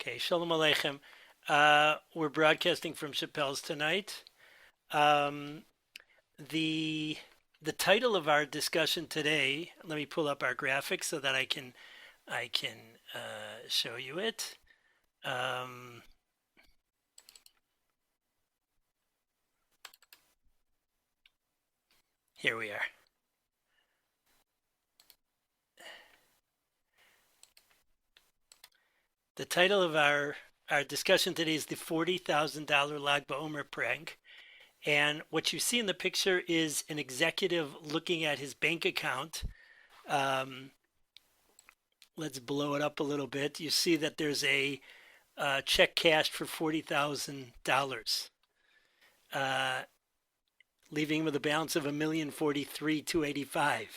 Okay, Shalom Aleichem. We're broadcasting from Chappelle's tonight. Um, the the title of our discussion today. Let me pull up our graphics so that I can show you it. Um, Here we are. The title of our discussion today is the $40,000 Lag Baomer prank. And what you see in the picture is an executive looking at his bank account. Um, let's blow it up a little bit. You see that there's a check cashed for $40,000, uh, leaving him with a balance of $1,043,285.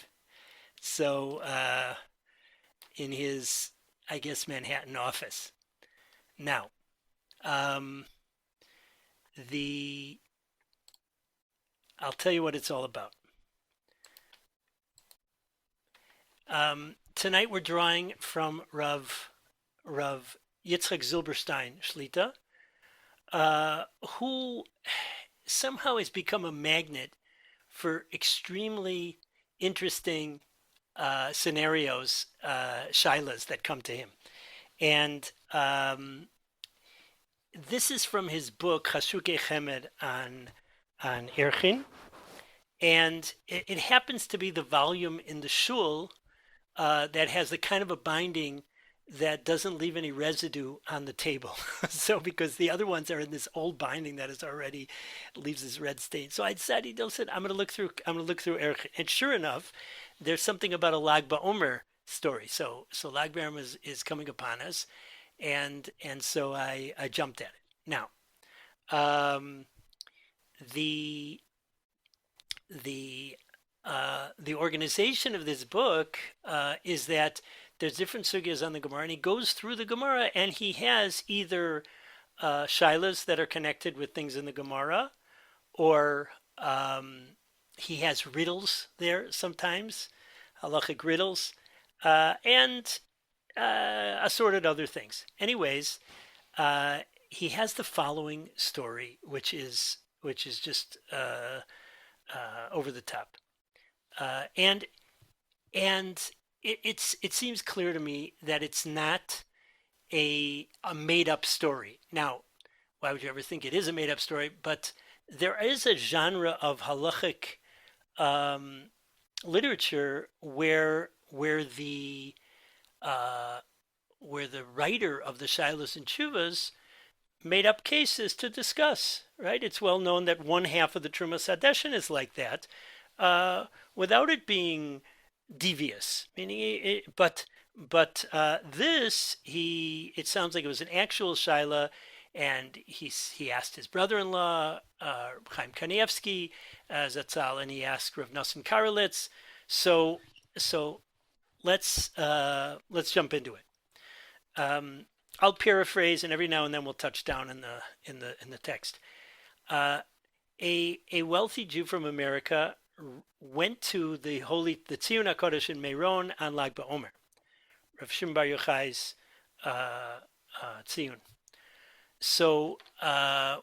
So in his, I guess, Manhattan office. Now, um, the I'll tell you what it's all about. Tonight we're drawing from Rav Yitzchak Zilberstein Shlita, who somehow has become a magnet for extremely interesting scenarios, shilas that come to him. And this is from his book Chashuke Chemed on Erchin, and it happens to be the volume in the shul that has the kind of a binding that doesn't leave any residue on the table. So because the other ones are in this old binding that is already leaves this red stain. So I decided, I'm going to look through Erech, and sure enough, there's something about a Lag Baomer story. So Lag Baomer is coming upon us, and so I jumped at it. Now, the the organization of this book is that there's different sugyas on the Gemara, and he goes through the Gemara, and he has either shilas that are connected with things in the Gemara, or he has riddles there sometimes, halachic riddles, and assorted other things. Anyways, he has the following story, which is just over the top, and it seems clear to me that it's not a made up story. Now, why would you ever think it is a made up story? But there is a genre of halachic literature where the writer of the Shilas and Chuvas made up cases to discuss. Right? It's well known that one half of the Trumas Hadeshin is like that, without it being devious. Meaning, but it sounds like it was an actual shaila, and he asked his brother-in-law Chaim Kanievsky Zatzal, and he asked Rav Nosson Karelitz. So let's jump into it. I'll paraphrase, and every now and then we'll touch down in the text. A wealthy Jew from America went to the Tziyun HaKodesh in Meron on Lag Baomer, Rav Shimon Bar Yochai's Tziyun. So,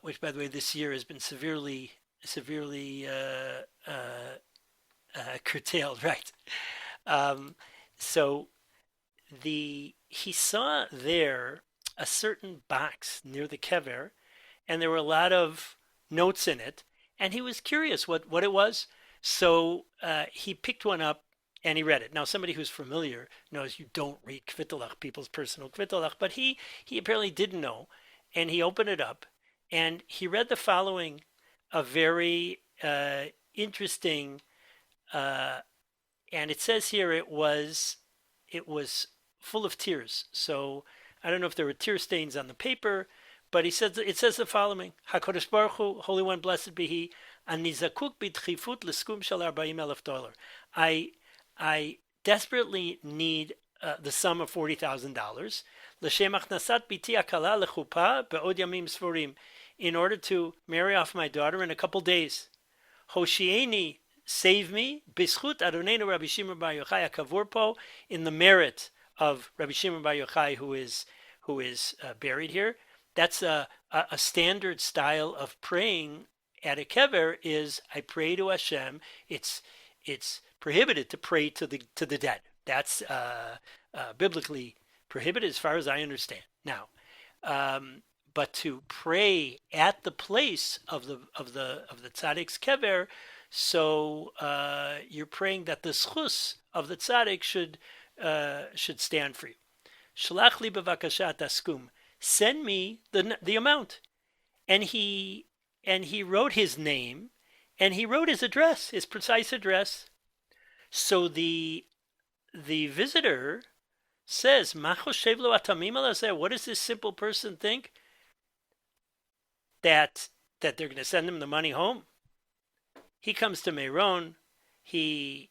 which by the way, this year has been severely curtailed, right? So he saw there a certain box near the kever, and there were a lot of notes in it, and he was curious what it was. So he picked one up and he read it. Now, somebody who's familiar knows you don't read kvittelach, people's personal kvittelach, but he apparently didn't know, and he opened it up and he read the following, a very interesting, and it says here it was full of tears. So I don't know if there were tear stains on the paper, but it says the following: HaKadosh Baruch Hu, Holy One, blessed be He, Ani zakuk b'dchifut l'skum shel $40,000. I desperately need the sum of $40,000. L'shem achnasat biti akala lechupa be'od yamim sforim, in order to marry off my daughter in a couple days. Hoshieni, save me, b'schut Adonenu Rabbi Shimon Bar Yochai HaKavur po, in the merit of Rabbi Shimon Bar Yochai, who is who is buried here. That's a standard style of praying at a kever. Is I pray to Hashem. It's prohibited to pray to the dead. That's biblically prohibited as far as I understand. Now, but to pray at the place of the tzaddik's kever, so you're praying that the schus of the tzaddik should stand for you. Shalach li bevakasha taskum. Send me the amount. And he wrote his name, and he wrote his address, his precise address. So the visitor says, "Ma choshev lo atamim alazeh?" What does this simple person think? That they're going to send him the money home? He comes to Meron. He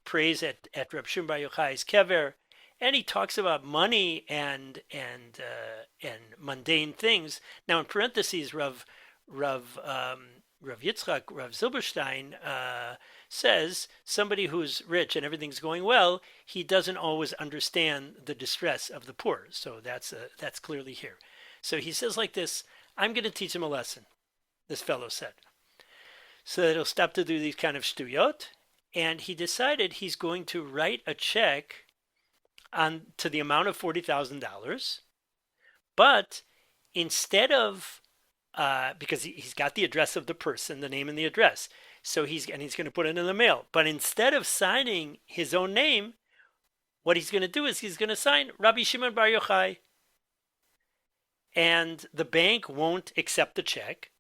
prays at Reb Shimon Bar Yochai's kever, and he talks about money and mundane things. Now, in parentheses, Rav Yitzchak, Rav Zilberstein says somebody who's rich and everything's going well, he doesn't always understand the distress of the poor. So that's clearly here. So he says like this: I'm going to teach him a lesson. This fellow said, so that he'll stop to do these kind of shtuyot. And he decided he's going to write a check to the amount of $40,000, but instead of because he's got the address of the person, the name and the address, so he's going to put it in the mail. But instead of signing his own name, what he's going to do is he's going to sign Rabbi Shimon Bar Yochai, and the bank won't accept the check,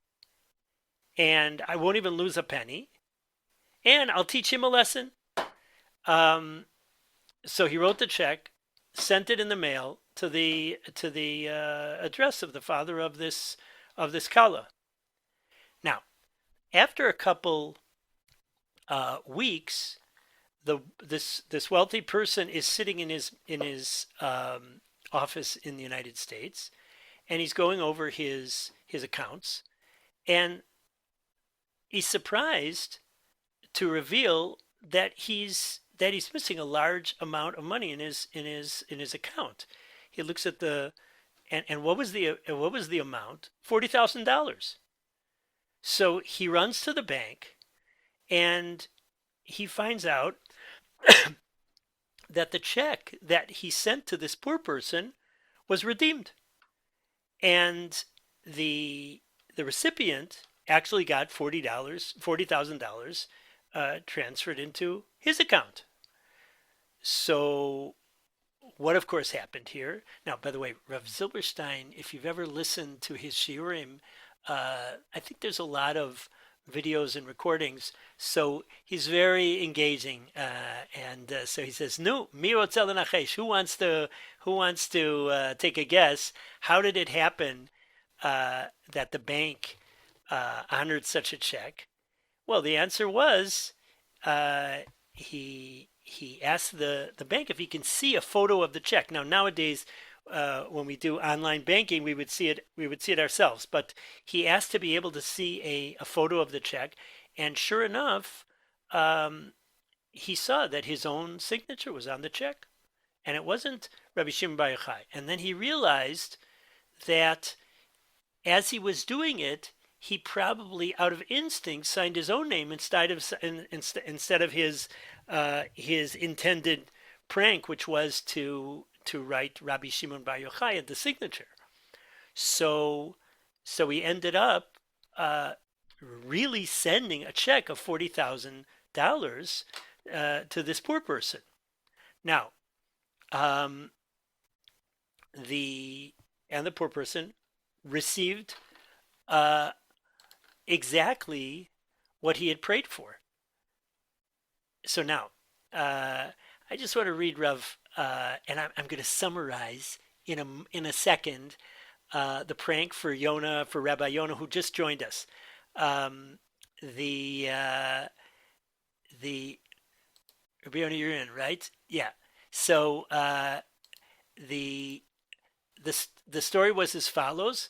and I won't even lose a penny, and I'll teach him a lesson. So he wrote the check, sent it in the mail to the address of the father of this kala. Now, after a couple weeks, this wealthy person is sitting in his office in the United States, and he's going over his accounts, and he's surprised to reveal that he's missing a large amount of money in his account. He looks at and what was the amount? $40,000. So he runs to the bank, and he finds out that the check that he sent to this poor person was redeemed, and the recipient actually got $40,000 transferred into his account. So what of course happened here? Now, by the way, Rav Zilberstein, if you've ever listened to his shiurim, I think there's a lot of videos and recordings. So he's very engaging, and so he says, "No, mi rotzeh lenachesh." Who wants to take a guess? How did it happen that the bank honored such a check? Well, the answer was he asked the bank if he can see a photo of the check. Now, nowadays, when we do online banking, we would see it ourselves. But he asked to be able to see a photo of the check, and sure enough, he saw that his own signature was on the check, and it wasn't Rabbi Shimon Bar Yochai. And then he realized that as he was doing it, he probably, out of instinct, signed his own name instead of his intended prank, which was to write Rabbi Shimon Bar Yochai at the signature. So he ended up really sending a check of $40,000 to this poor person. Now, the poor person received exactly what he had prayed for. So now, I just want to read Rav, and I'm going to summarize in a second the prank for Rabbi Yonah, who just joined us. The Rabbi Yonah, you're in, right? Yeah. So the story was as follows.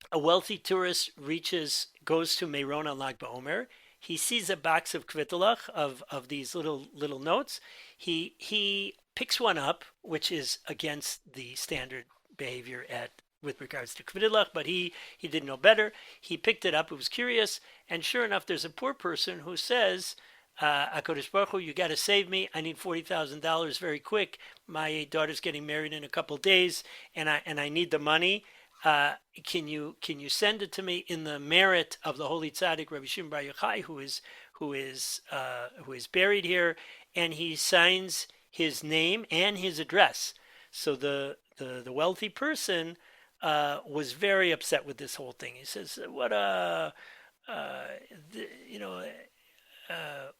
A wealthy tourist goes to Meron on Lag Baomer. He sees a box of kvitalach of these little notes. He picks one up, which is against the standard behavior with regards to kvidilach, but he didn't know better. He picked it up. He was curious, and sure enough, there's a poor person who says, "HaKadosh Baruch Hu, you got to save me. I need $40,000 very quick. My daughter's getting married in a couple days, and I need the money. Can you send it to me in the merit of the holy tzaddik Rabbi Shimon Bar Yochai, who is buried here?" And he signs his name and his address. So the wealthy person was very upset with this whole thing. He says, "What a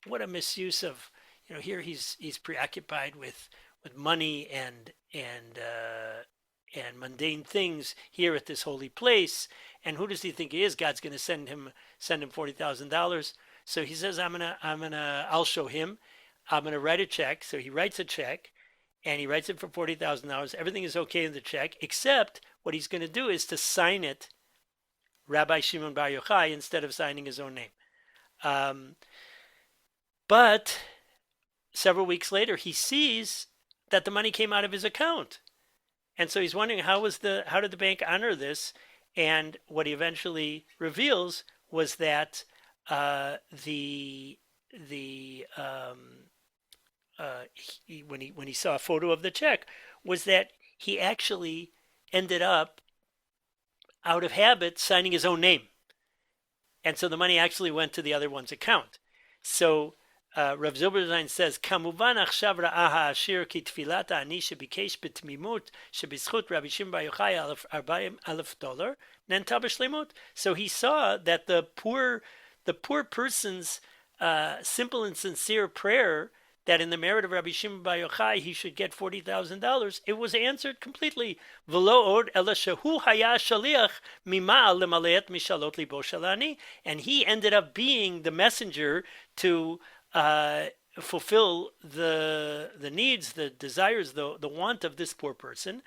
what a misuse of, here he's preoccupied with money and mundane things here at this holy place. And who does he think he is? God's going to send him $40,000." So he says, I'll show him. I'm going to write a check." So he writes a check, and he writes it for $40,000. Everything is okay in the check, except what he's going to do is to sign it Rabbi Shimon Bar Yochai instead of signing his own name. But several weeks later, he sees that the money came out of his account. And so he's wondering, how did the bank honor this? And what he eventually reveals was that when he saw a photo of the check, was that he actually ended up, out of habit, signing his own name. And so the money actually went to the other one's account. So Rav Zilberstein says, "Kamuvan achshav ra'a ha'ashir ki tfilat ha'ani shebikesh b'tmimut shebizchut Rabbi Shimon Bar Yochai $40,000 nenta b'shlemut." So he saw that the poor person's simple and sincere prayer that in the merit of Rabbi Shimon Bar Yochai he should get $40,000, it was answered completely. V'lo od ela shehu haya shaliach mima'al lemalei et mishalot libo shel ani, and he ended up being the messenger to fulfill the needs, the desires, the want of this poor person.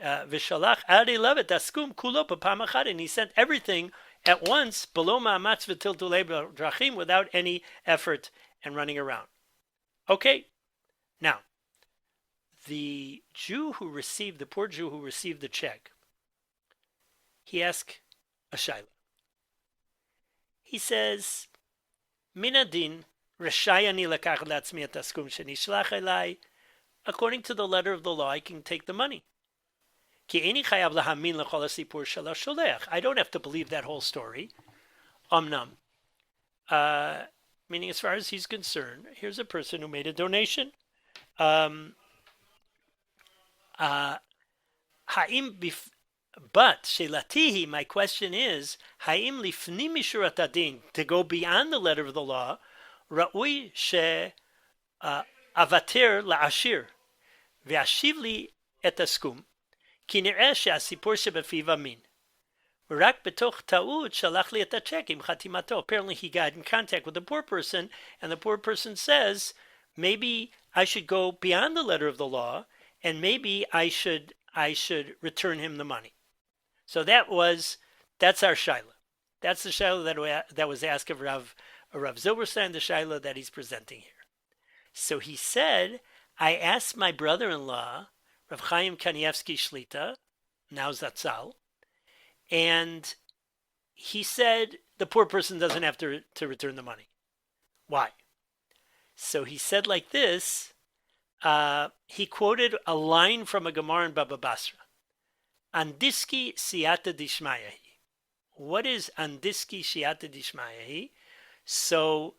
V'shalach ad elav et askum kulo b'pam achad, and he sent everything at once, below ma'amatz v'tiltulei drachim, without any effort and running around. Okay, now, the poor Jew who received the check, he asked a shaila. He says, "Minadin reshayani lekach latzmi et askum shenishlach elai." According to the letter of the law, I can take the money. Ki eini chayav lahamin lechol hasipur shel hasholeach. I don't have to believe that whole story. Omnam. Meaning, as far as he's concerned, here's a person who made a donation. But Shelatihi, my question is, Haim lifnim mishurat adin, to go beyond the letter of the law, Ra'ui she avater la'ashir, ve'ashiv li et askum, ki nir'eh she'asipur shebefiv amin. Apparently he got in contact with the poor person, and the poor person says, maybe I should go beyond the letter of the law, and maybe I should return him the money. So that's our shaila. That's the shaila that was asked of Rav Zilberstein, the shaila that he's presenting here. So he said, I asked my brother-in-law, Rav Chaim Kanievsky Shlita, now Zatzal, and he said the poor person doesn't have to return the money. Why? So he said like this, he quoted a line from a Gemara in Baba Basra. Andiski siyata dishmayahi. What is andiski siyata dishmayahi? So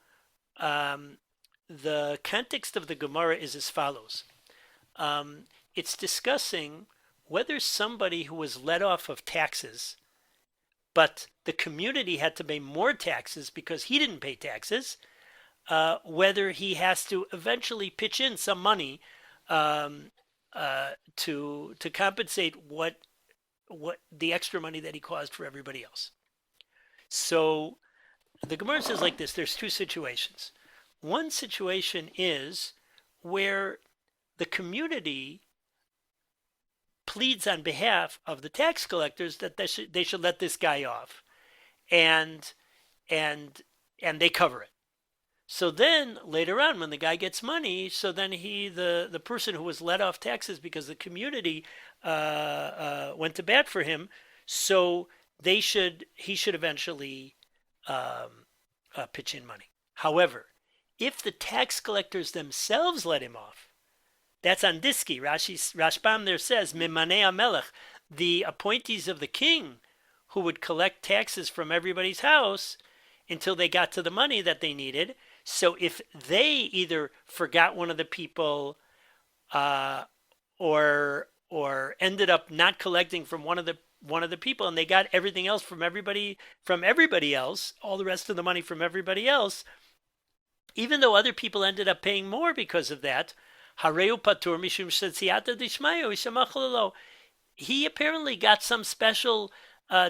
the context of the Gemara is as follows. It's discussing whether somebody who was let off of taxes, but the community had to pay more taxes because he didn't pay taxes, whether he has to eventually pitch in some money to compensate what the extra money that he caused for everybody else. So the Gemara says like this: there's two situations. One situation is where the community pleads on behalf of the tax collectors that they should let this guy off, and they cover it. So then later on, when the guy gets money, so then the person who was let off taxes because the community went to bat for him, so he should eventually um, pitch in money. However, if the tax collectors themselves let him off, that's on Diski. Rashbam there says, Mimanei Melech, the appointees of the king who would collect taxes from everybody's house until they got to the money that they needed. So if they either forgot one of the people uh, or ended up not collecting from one of the people and they got everything else from everybody else, all the rest of the money from everybody else, even though other people ended up paying more because of that, Hareu patur mishum shetziata dishmayo yishamach lelo. He apparently got some special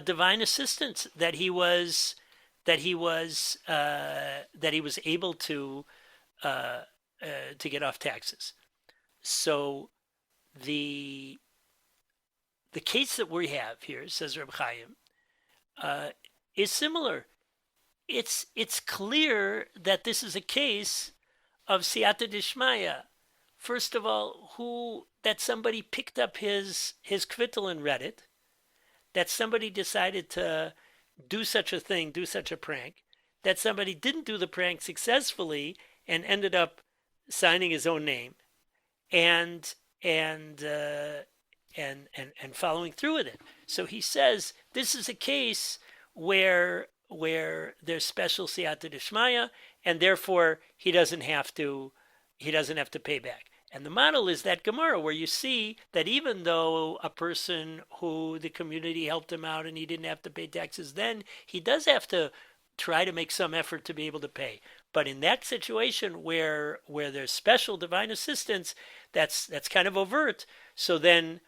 divine assistance that he was able uh, to get off taxes. So the the case that we have here, says Reb Chaim, uh, is similar. It's clear that this is a case of siyata dishmaya. First of all, who that somebody picked up his kvittel and read it, that somebody decided to do such a thing, do such a prank, that somebody didn't do the prank successfully and ended up signing his own name and and uh, and following through with it. So he says this is a case where there's special siyata dishmaya, and therefore he doesn't have to pay back. And the model is that Gemara where you see that even though a person who the community helped him out and he didn't have to pay taxes, then he does have to try to make some effort to be able to pay. But in that situation where there's special divine assistance, that's kind of overt. So then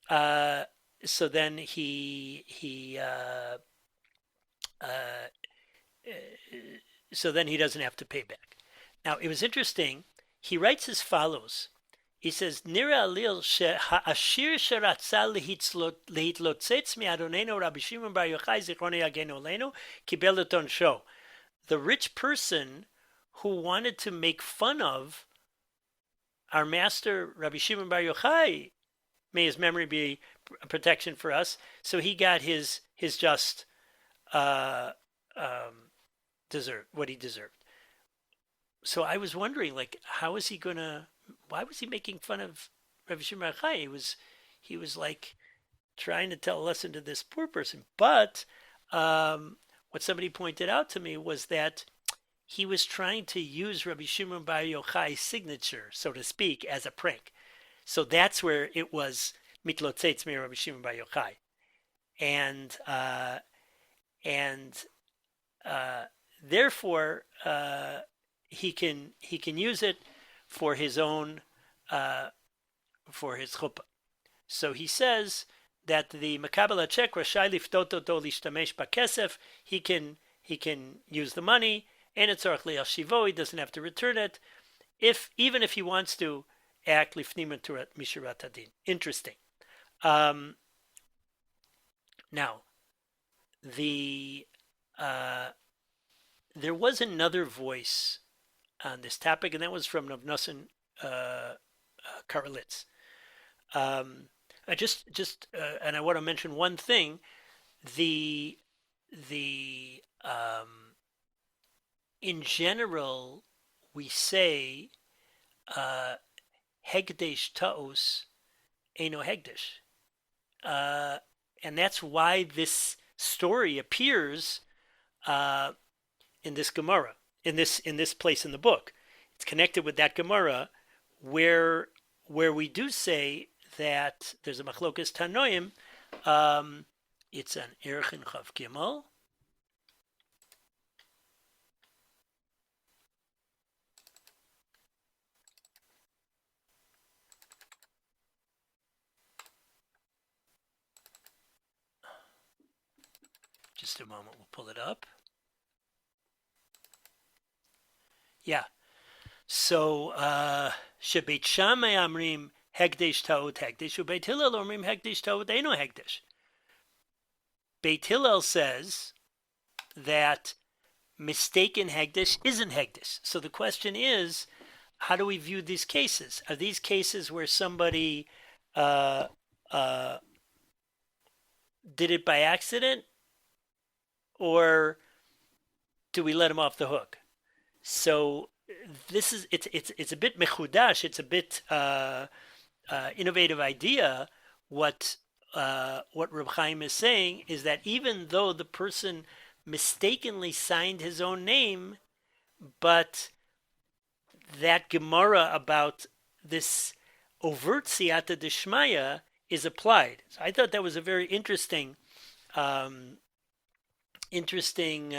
uh, so then uh, so then he doesn't have to pay back. Now it was interesting. He writes as follows. He says, "Nira alil she'ashir sheratza lehitlotzetz mi'adonenu Rabbi Shimon Bar Yochai zichrono yagenu aleinu kibel et onsho." The rich person who wanted to make fun of our master Rabbi Shimon Bar Yochai, may his memory be a protection for us, so he got his just uh, um, deserved what he deserved. So I was wondering, like, how is he gonna? Why was he making fun of Rabbi Shimon Bar Yochai? He was like trying to tell a lesson to this poor person. But what somebody pointed out to me was that he was trying to use Rabbi Shimon Bar Yochai's signature, so to speak, as a prank. So that's where it was mitlotzetz mi Rabbi Shimon Bar Yochai, and uh, and therefore he can use it for his own for his chuppah. So he says that the makabel check rashai liftoto lishtamesh bakesef, he can use the money and it's tzarich li'al shivo, he doesn't have to return it even if he wants to act lifnim mishurat hadin. Interesting. Um, Now the there was another voice on this topic, and that was from Rav Nosson Karelitz. And I want to mention one thing: the in general we say hegdesh taos eno hegdesh, and that's why this story appears in this Gemara, in this place in the book. It's connected with that Gemara where we do say that there's a machlokas tanoim. It's an Erchin Chav Gimel. Just a moment, we'll pull it up. Yeah. So Shebeit Shammai Amrim Hegdesh Taot Hegdesh, Beit Hillel Omrim Hegdesh Taot Eino Hegdesh. Beit Hillel says that mistaken hegdish isn't hegdish. So the question is, how do we view these cases? Are these cases where somebody uh, uh, did it by accident, or do we let him off the hook? So this is it's a bit mechudash. It's a bit innovative idea. What Reb Chaim is saying is that even though the person mistakenly signed his own name, but that Gemara about this overt siyata deshmaya is applied. So I thought that was a very um, interesting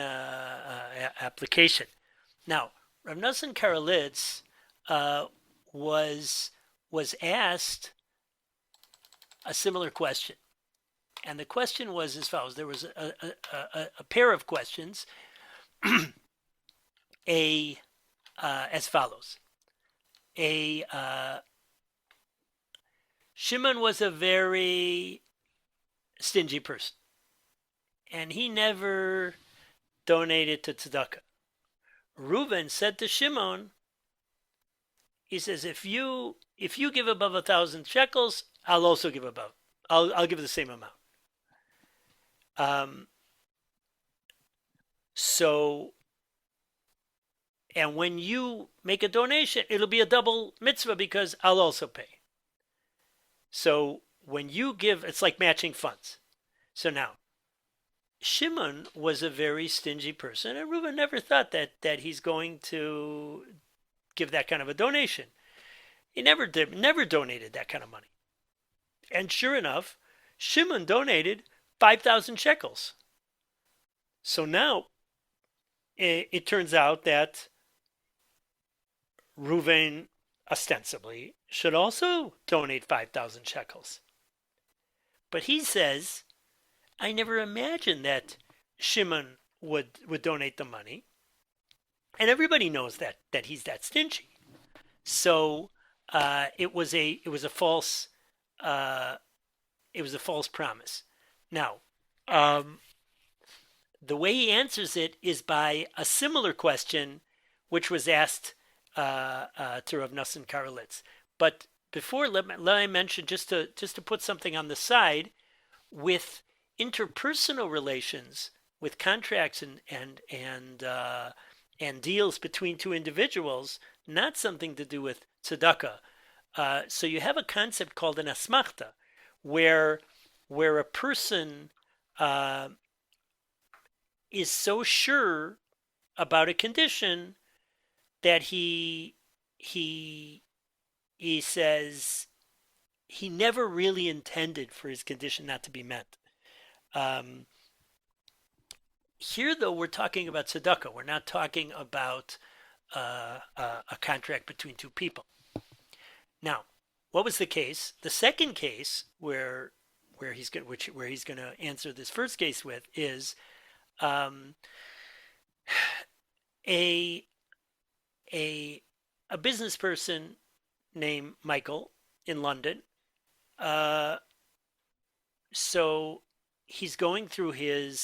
application. Now, Rav Nosson Karelitz uh, was was asked a similar question, and the question was as follows: there was a pair of questions, a as follows: a Shimon was a very stingy person, and he never donated to tzedakah. Reuven said to Shimon, he says, if you give above 1,000 shekels, I'll also give above. I'll give the same amount. Um, so, and when you make a donation, it'll be a double mitzvah because I'll also pay. So when you give, it's like matching funds. So now, Shimon was a very stingy person, and Reuben never thought that he's going to give that kind of a donation. He never donated that kind of money. And sure enough, Shimon donated 5,000 shekels. So now it turns out that Reuven ostensibly should also donate 5,000 shekels. But he says, I never imagined that Shimon would donate the money. And everybody knows that he's that stingy. So it was a false promise. Now, the way he answers it is by a similar question, which was asked to Rav Nosson Karelitz. But before, let me mention just to put something on the side with interpersonal relations, with contracts and deals between two individuals, not something to do with tzedakah. So you have a concept called an asmachta, where a person is so sure about a condition that he says he never really intended for his condition not to be met. Here, though, we're talking about tzedakah. We're not talking about a contract between two people. Now, what was the case? The second case where he's going to answer this first case with is a business person named Michael in London. So he's going through the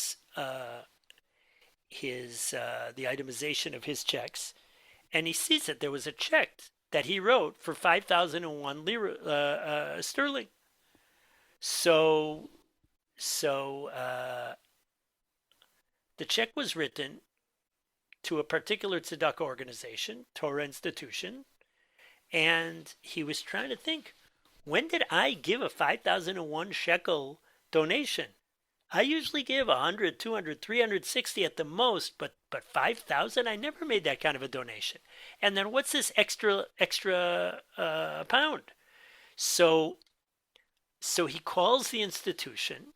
itemization of his checks, and he sees that there was a check that he wrote for 5,001 lira sterling. So the check was written to a particular tzedakah organization, Torah institution, and he was trying to think, when did I give a 5,001 shekel donation? I usually give 100, 200, 360 at the most, but 5,000, I never made that kind of a donation. And then what's this extra pound? So he calls the institution,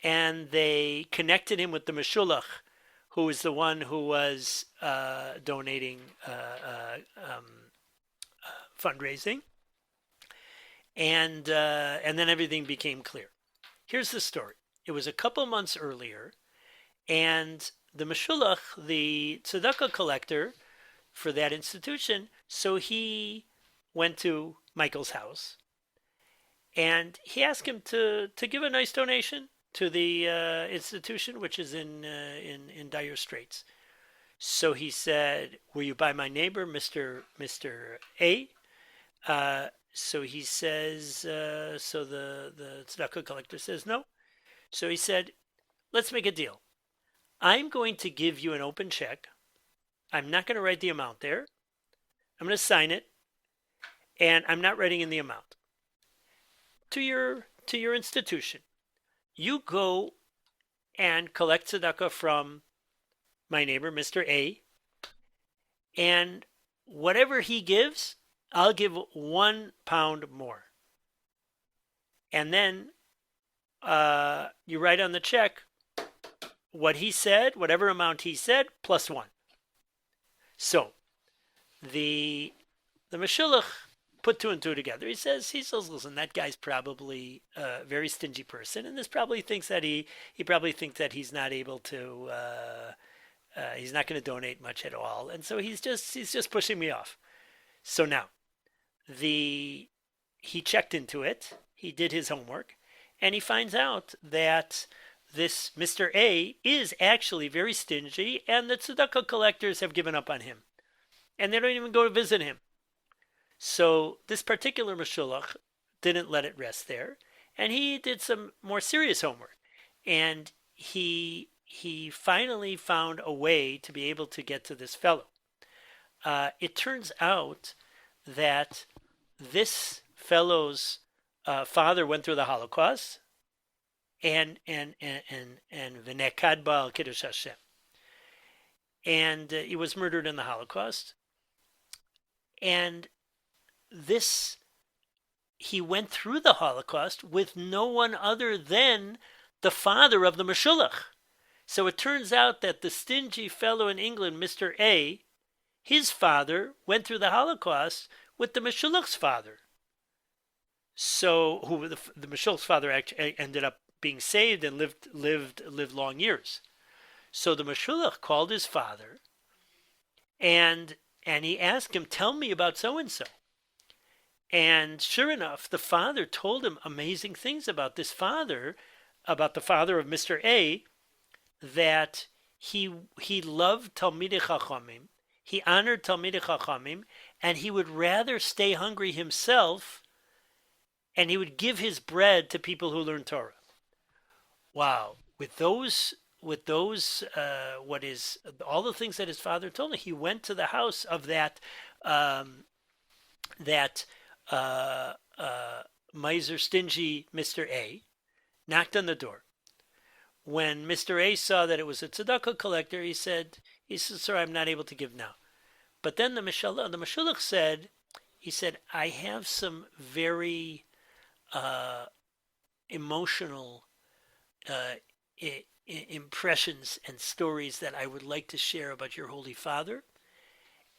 and they connected him with the Meshulach, who was the one who was donating fundraising, and then everything became clear. Here's the story. It was a couple months earlier, and the Meshulach, the tzedakah collector for that institution, so he went to Michael's house, and he asked him to give a nice donation to the institution, which is in dire straits. So he said, "Will you buy my neighbor, Mister A?" So he says, so the tzedakah collector says no. So he said, "Let's make a deal. I'm going to give you an open check. I'm not going to write the amount there. I'm going to sign it, and I'm not writing in the amount to your institution. You go and collect tzedakah from my neighbor, Mister A, and whatever he gives, I'll give 1 pound more. And then you write on the check what he said, whatever amount he said, plus one." So the Meshulach put two and two together. He says, listen, that guy's probably a very stingy person, and this probably thinks that he probably thinks that he's not able to. He's not going to donate much at all, and so he's just pushing me off. So now he checked into it. He did his homework, and he finds out that this Mr. A is actually very stingy, and the tzedakah collectors have given up on him, and they don't even go to visit him. So this particular Meshulach didn't let it rest there, and he did some more serious homework, and he finally found a way to be able to get to this fellow. It turns out that this fellow's father went through the Holocaust, and v'nekad ba'al kiddush Hashem, and he was murdered in the Holocaust. And this he went through the Holocaust with no one other than the father of the Meshulach. So it turns out that the stingy fellow in England, Mr. A, his father went through the Holocaust with the Meshulach's father. So who the Meshulach's father actually ended up being saved and lived long years. So the Meshulach called his father, and he asked him, "Tell me about so and so." And sure enough, the father told him amazing things about this father, about the father of Mr. A, that he loved Talmidei Chachamim, he honored Talmidei Chachamim, and he would rather stay hungry himself, and he would give his bread to people who learn Torah. Wow! With those, what is all the things that his father told him, he went to the house of that miser, stingy Mr. A, knocked on the door. When Mr. A saw that it was a tzedakah collector, he said, "Sir, I'm not able to give now." But then the Meshulach said, "I have some very emotional impressions and stories that I would like to share about your Holy Father,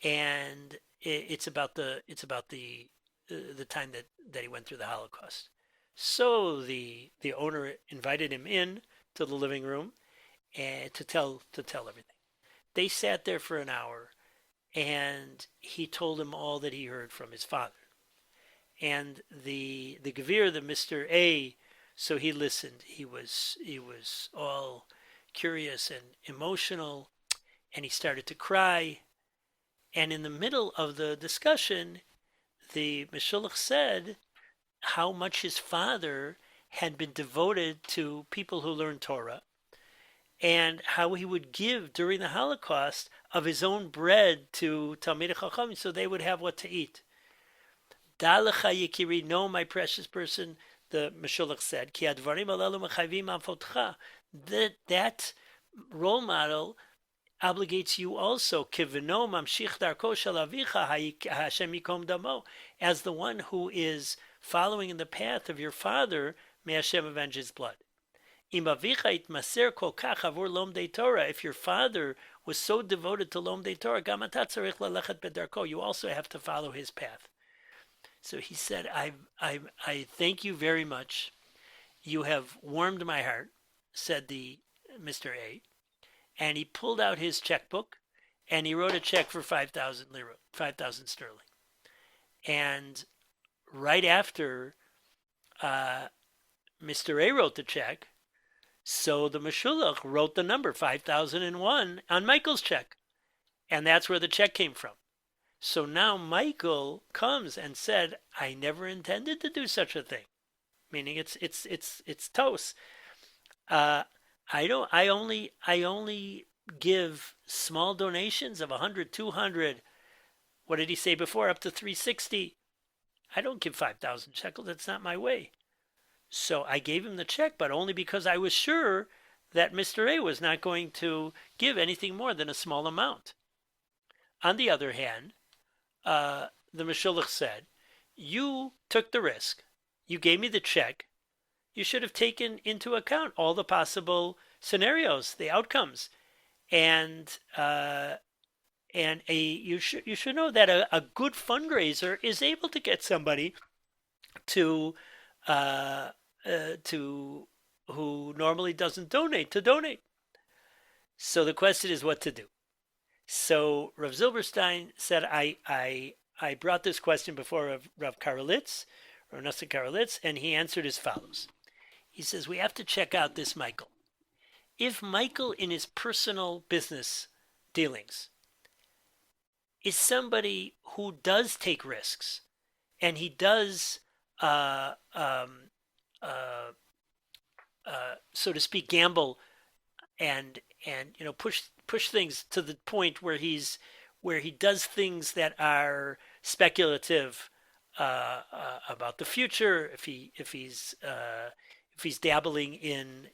and it's about the time that he went through the Holocaust." So the owner invited him in to the living room and to tell everything. They sat there for an hour, and he told him all that he heard from his father. And the Gevir, the Mr. A, so he listened. He was all curious and emotional, and he started to cry. And in the middle of the discussion, the Meshulach said how much his father had been devoted to people who learn Torah, and how he would give during the Holocaust of his own bread to Talmidei Chachamim so they would have what to eat. Da lecha yikiri, no, my precious person, the Meshulach said, ki advarim alalu mechayvim afotcha. That role model obligates you also, kiveno mamshich darko shel avicha Hashem yikom damo, as the one who is following in the path of your father, may Hashem avenge his blood. Im avicha itmaser kol kach avur lomdei Torah, if your father was so devoted to lomdei Torah, gam ata tzarich lalechet bedarko, you also have to follow his path. So he said, I thank you very much. You have warmed my heart, said the Mr. A. And he pulled out his checkbook, and he wrote a check for 5,000 lira, 5,000 sterling. And right after Mr. A wrote the check, so the Meshulach wrote the number 5,001 on Michael's check. And that's where the check came from. So now Michael comes and said, I never intended to do such a thing. Meaning it's toast. Uh, I don't. I only give small donations of 100, 200. What did he say before? Up to 360. I don't give 5,000 shekels. That's not my way. So I gave him the check, but only because I was sure that Mr. A was not going to give anything more than a small amount. On the other hand, the Meshulach said, you took the risk. You gave me the check. You should have taken into account all the possible scenarios, the outcomes, and you should know that a good fundraiser is able to get somebody to uh, to who normally doesn't donate to donate. So the question is what to do. So Rav Zilberstein said, I brought this question before Rav Karelitz, Rav Nosson Karelitz, and he answered as follows. He says, we have to check out this Michael. If Michael in his personal business dealings is somebody who does take risks and he does, uh, um, uh, so to speak, gamble and push things to the point where he does things that are speculative about the future. If he's dabbling in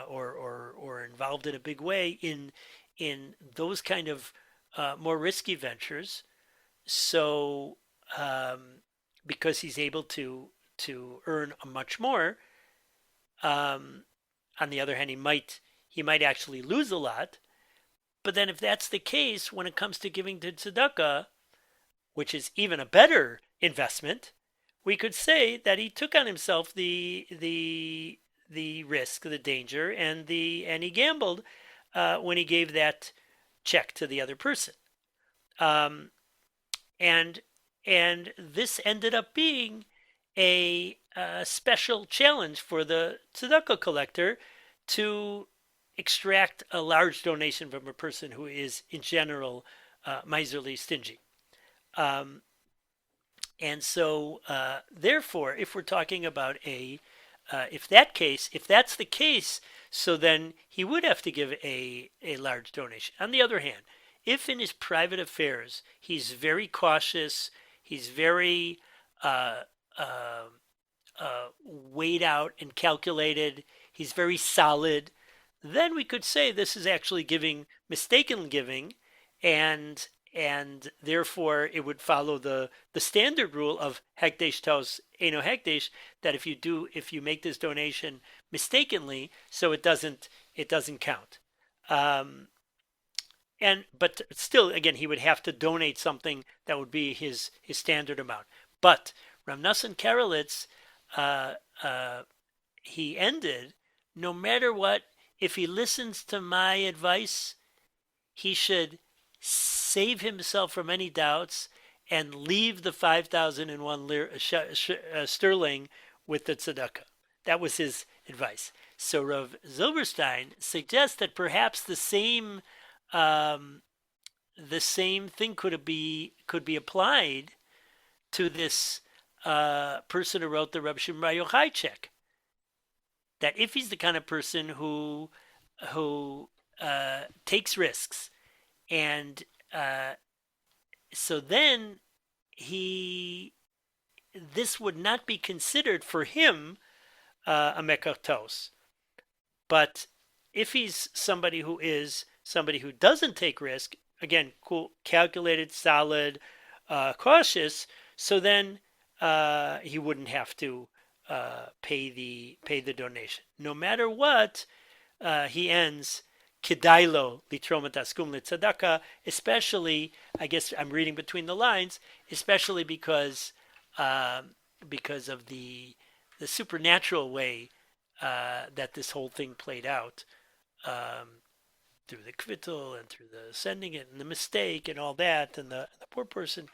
or involved in a big way in those kind of more risky ventures, so because he's able to earn much more. Um, on the other hand, he might actually lose a lot. But then, if that's the case, when it comes to giving to tzedakah, which is even a better investment, we could say that he took on himself the risk, the danger, and he gambled when he gave that check to the other person. Um, and and this ended up being a special challenge for the tzedakah collector to extract a large donation from a person who is in general miserly stingy. Um, and so, therefore, if we're talking about if that's the case, so then he would have to give a large donation. On the other hand, if in his private affairs he's very cautious, he's very uh, uh, weighed out and calculated, he's very solid, then we could say this is actually giving mistaken giving, and therefore it would follow the standard rule of hekdesh tos eno hekdesh, that if you make this donation mistakenly, so it doesn't count. Um, and but still, again, he would have to donate something that would be his standard amount. But Rav Nosson Karelitz, uh, uh, he ended, no matter what, if he listens to my advice, he should save himself from any doubts and leave the 5,001 sterling with the tzedakah. That was his advice. So Rav Zilberstein suggests that perhaps um, the same thing could be applied to this person who wrote the Reb Shimon Bar Yochai check. That if he's the kind of person who takes risks, and so then he this would not be considered for him a mekartos. But if he's somebody who doesn't take risk, again, cool, calculated, solid, cautious, so then he wouldn't have to pay the donation. No matter what, he ends kidailo litromat askum litzedakah, especially, I guess I'm reading between the lines, especially because of the supernatural way that this whole thing played out, um, through the kvittel and through the sending it and the mistake and all that, and the poor person.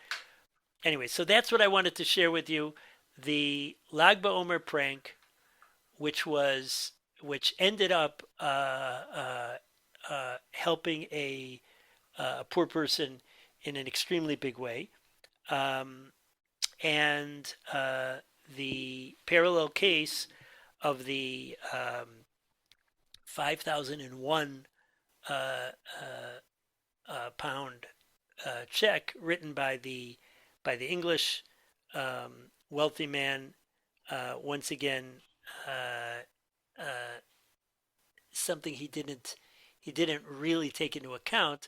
Anyway, so that's what I wanted to share with you. The Lag BaOmer prank, which ended up helping a poor person in an extremely big way. Um, and the parallel case of the 5,001 uh, pound check written by the English wealthy man. Once again, uh, uh, something he didn't really take into account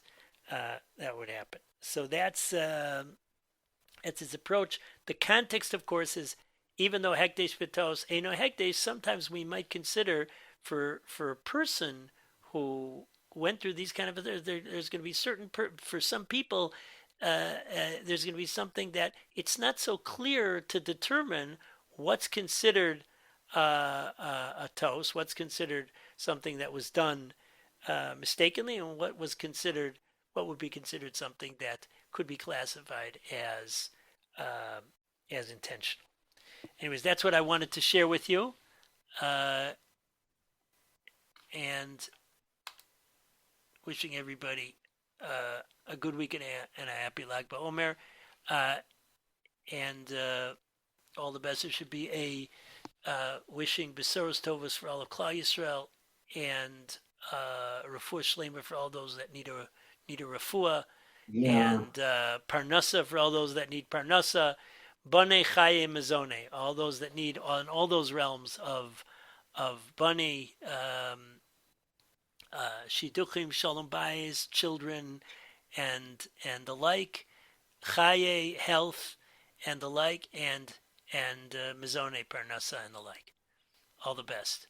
that would happen. So that's his approach. The context, of course, is even though hekdesh v'tos eno hekdesh, sometimes we might consider for a person who went through these kind of there's going to be certain for some people there's going to be something that it's not so clear to determine what's considered a toast, what's considered something that was done mistakenly, and what would be considered something that could be classified uh, as intentional. Anyways, that's what I wanted to share with you, uh, and wishing everybody a good week and a happy Lag Baomer, uh, and all the best. There should be a wishing Besoros Tovas for all of Klal Yisrael, and Refuah Shlema for all those that need a refuah, Yeah. and Parnasa for all those that need Parnasa, Bane Chaye Mezone, all those that need on all those realms of Bane, Shiduchim, Shalom Bayis, children, and the like, Chaye, health, and the like, and Mezone Parnasa and the like. All the best.